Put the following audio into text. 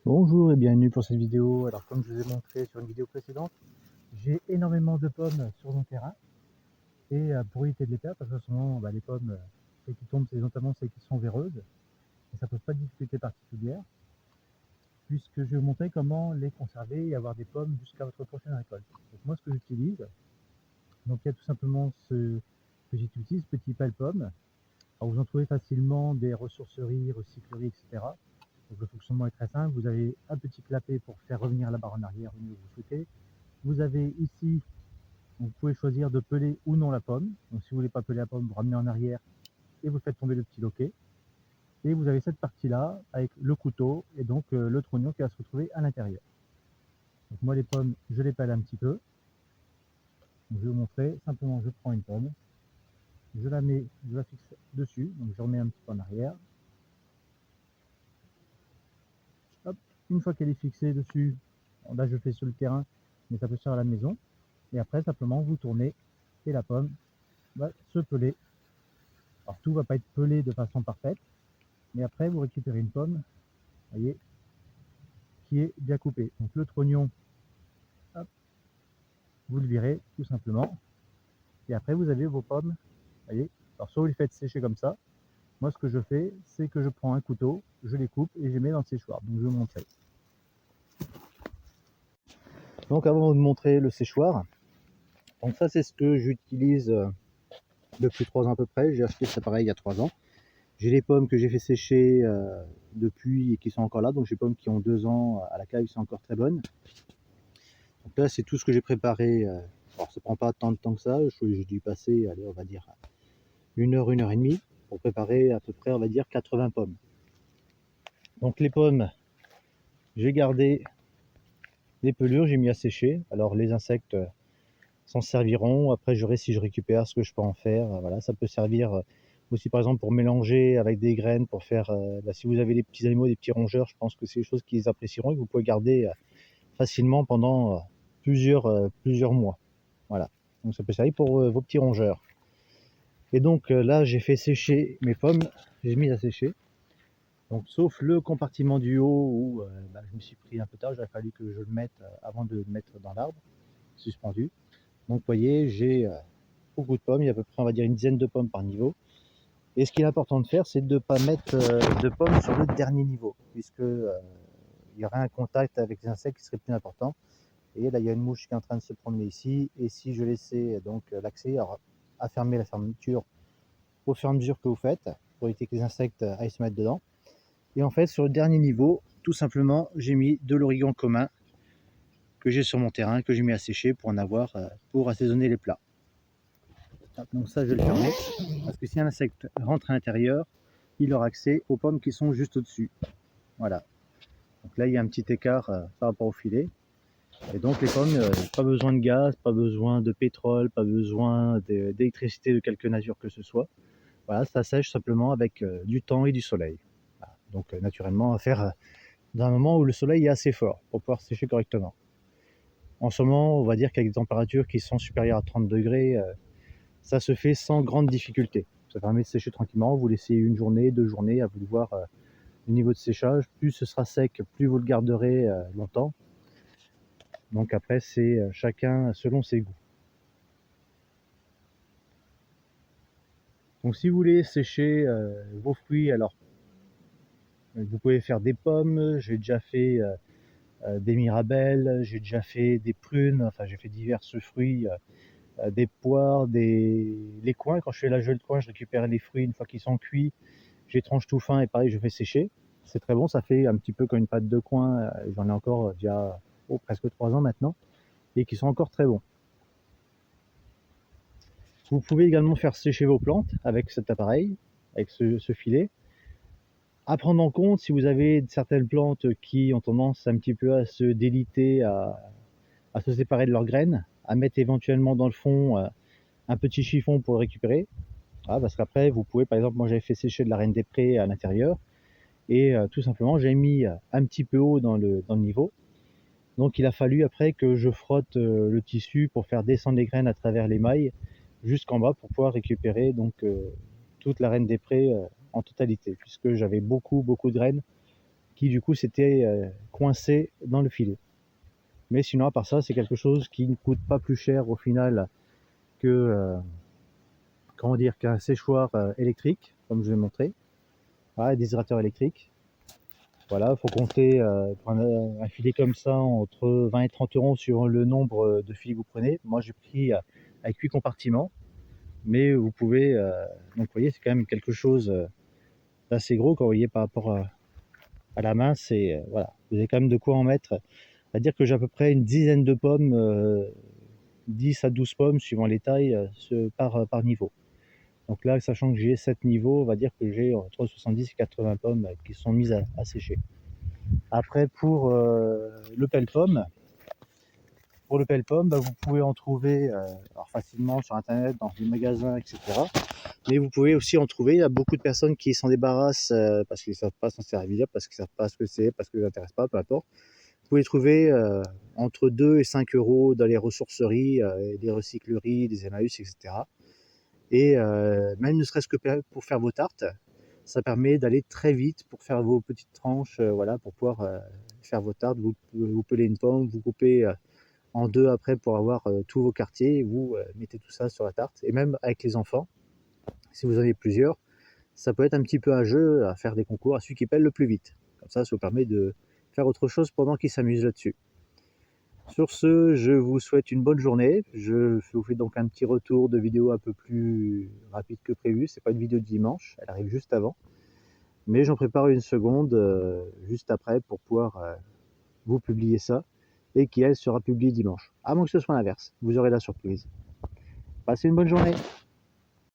Bonjour et bienvenue pour cette vidéo. Alors comme je vous ai montré sur une vidéo précédente, j'ai énormément de pommes sur mon terrain et pour éviter de les perdre, parce que souvent les pommes, celles qui tombent, c'est notamment celles qui sont véreuses et ça pose pas de difficulté particulière puisque je vais vous montrer comment les conserver et avoir des pommes jusqu'à votre prochaine récolte. Donc moi ce que j'utilise, donc il y a tout simplement ce petit outil, ce petit pelle-pomme. Alors vous en trouvez facilement des ressourceries, recycleries, etc. Donc le fonctionnement est très simple, vous avez un petit clapet pour faire revenir la barre en arrière au niveau où vous souhaitez. Vous avez ici, vous pouvez choisir de peler ou non la pomme. Donc si vous ne voulez pas peler la pomme, vous ramenez en arrière et vous faites tomber le petit loquet. Et vous avez cette partie-là avec le couteau et donc le trognon qui va se retrouver à l'intérieur. Donc moi les pommes, je les pèle un petit peu. Donc, je vais vous montrer, simplement je prends une pomme, je la mets, je la fixe dessus, donc je remets un petit peu en arrière. Hop, une fois qu'elle est fixée dessus, là je fais sur le terrain, mais ça peut se faire à la maison. Et après simplement vous tournez et la pomme va se peler. Alors tout ne va pas être pelé de façon parfaite, mais après vous récupérez une pomme, voyez, qui est bien coupée. Donc le trognon, hop, vous le virez tout simplement, et après vous avez vos pommes, voyez. Alors soit vous les faites sécher comme ça, moi ce que je fais, c'est que je prends un couteau, je les coupe et je les mets dans le séchoir. Donc je vais vous montrer. Donc avant de vous montrer le séchoir, donc ça c'est ce que j'utilise depuis 3 ans à peu près. J'ai acheté cet appareil il y a 3 ans. J'ai les pommes que j'ai fait sécher depuis et qui sont encore là. Donc j'ai pommes qui ont 2 ans à la cave, qui sont encore très bonnes. Donc là c'est tout ce que j'ai préparé. Alors ça prend pas tant de temps que ça. J'ai dû passer, allez, on va dire 1 heure et demie pour préparer à peu près, on va dire 80 pommes. Donc les pommes, j'ai gardé les pelures, j'ai mis à sécher. Alors les insectes s'en serviront. Après je verrai si je récupère ce que je peux en faire. Voilà, ça peut servir aussi par exemple pour mélanger avec des graines, pour faire, si vous avez des petits animaux, des petits rongeurs, je pense que c'est des choses qu'ils apprécieront et que vous pouvez garder facilement pendant plusieurs mois. Voilà, donc ça peut servir pour vos petits rongeurs. Et donc là j'ai fait sécher mes pommes, j'ai mis à sécher. Donc sauf le compartiment du haut où je me suis pris un peu tard, il a fallu que je le mette avant de le mettre dans l'arbre, suspendu. Donc vous voyez, j'ai beaucoup de pommes, il y a à peu près on va dire une dizaine de pommes par niveau. Et ce qui est important de faire, c'est de ne pas mettre de pommes sur le dernier niveau, puisque il y aurait un contact avec les insectes qui serait plus important. Et là, il y a une mouche qui est en train de se promener ici. Et si je laissais donc l'accès à fermer la fermeture au fur et à mesure que vous faites, pour éviter que les insectes aillent se mettre dedans. Et en fait, sur le dernier niveau, tout simplement, j'ai mis de l'origan commun que j'ai sur mon terrain, que j'ai mis à sécher pour en avoir pour assaisonner les plats. Donc ça, je vais le fermer, parce que si un insecte rentre à l'intérieur, il aura accès aux pommes qui sont juste au-dessus. Voilà. Donc là, il y a un petit écart par rapport au filet. Et donc les pommes, pas besoin de gaz, pas besoin de pétrole, pas besoin d'électricité de quelque nature que ce soit. Voilà, ça sèche simplement avec du temps et du soleil. Voilà. Donc naturellement, à faire dans un moment où le soleil est assez fort pour pouvoir sécher correctement. En ce moment, on va dire qu'avec des températures qui sont supérieures à 30 degrés, ça se fait sans grande difficulté. Ça permet de sécher tranquillement, vous laissez une journée, 2 journées, à vous de voir le niveau de séchage. Plus ce sera sec, plus vous le garderez longtemps. Donc après, c'est chacun selon ses goûts. Donc si vous voulez sécher vos fruits, alors vous pouvez faire des pommes, j'ai déjà fait des mirabelles, j'ai déjà fait des prunes, enfin j'ai fait divers fruits, des poires, les coings. Quand je fais la gelée de coing, je récupère les fruits une fois qu'ils sont cuits, je les tranche tout fin et pareil je fais sécher. C'est très bon, ça fait un petit peu comme une pâte de coing, j'en ai encore déjà presque 3 ans maintenant, et qui sont encore très bons. Vous pouvez également faire sécher vos plantes avec cet appareil, avec ce filet. À prendre en compte, si vous avez certaines plantes qui ont tendance un petit peu à se déliter, à se séparer de leurs graines, à mettre éventuellement dans le fond un petit chiffon pour le récupérer. Voilà, parce qu'après, vous pouvez, par exemple, moi j'avais fait sécher de la reine des prés à l'intérieur, et tout simplement j'ai mis un petit peu haut dans le niveau. Donc il a fallu après que je frotte le tissu pour faire descendre les graines à travers les mailles jusqu'en bas pour pouvoir récupérer donc toute la reine des prés en totalité, puisque j'avais beaucoup de graines qui du coup s'étaient coincé dans le filet. Mais sinon, à part ça, c'est quelque chose qui ne coûte pas plus cher au final que comment dire, qu'un séchoir électrique, comme je vais montrer. Voilà, des aérateurs électriques. Voilà, il faut compter pour un filet comme ça entre 20 et 30 euros sur le nombre de filets que vous prenez. Moi, j'ai pris avec 8 compartiments, mais vous pouvez, donc vous voyez, c'est quand même quelque chose d'assez gros quand vous voyez par rapport à la main. C'est voilà, vous avez quand même de quoi en mettre. C'est-à-dire que j'ai à peu près une dizaine de pommes, 10 à 12 pommes suivant les tailles par niveau. Donc là, sachant que j'ai 7 niveaux, on va dire que j'ai entre 70 et 80 pommes qui sont mises à sécher. Après, pour le pelle-pomme, bah, vous pouvez en trouver alors facilement sur internet, dans des magasins, etc. Mais vous pouvez aussi en trouver. Il y a beaucoup de personnes qui s'en débarrassent parce qu'ils ne savent pas s'en servir, parce qu'ils ne savent pas ce que c'est, parce que ça ne les intéresse pas, peu importe. Vous pouvez trouver entre 2 et 5 euros dans les ressourceries, des recycleries, des Emmaüs, etc. Et même ne serait-ce que pour faire vos tartes, ça permet d'aller très vite pour faire vos petites tranches, voilà, pour pouvoir faire vos tartes. Vous pelez une pomme, vous coupez en deux après pour avoir tous vos quartiers, et vous mettez tout ça sur la tarte. Et même avec les enfants, si vous en avez plusieurs, ça peut être un petit peu un jeu à faire des concours à celui qui pèle le plus vite. Comme ça vous permet de faire autre chose pendant qu'ils s'amusent là-dessus. Sur ce, je vous souhaite une bonne journée. Je vous fais donc un petit retour de vidéo un peu plus rapide que prévu. C'est pas une vidéo de dimanche, elle arrive juste avant. Mais j'en prépare une seconde juste après pour pouvoir vous publier ça et qui elle sera publiée dimanche. À moins que ce soit l'inverse, vous aurez la surprise. Passez une bonne journée.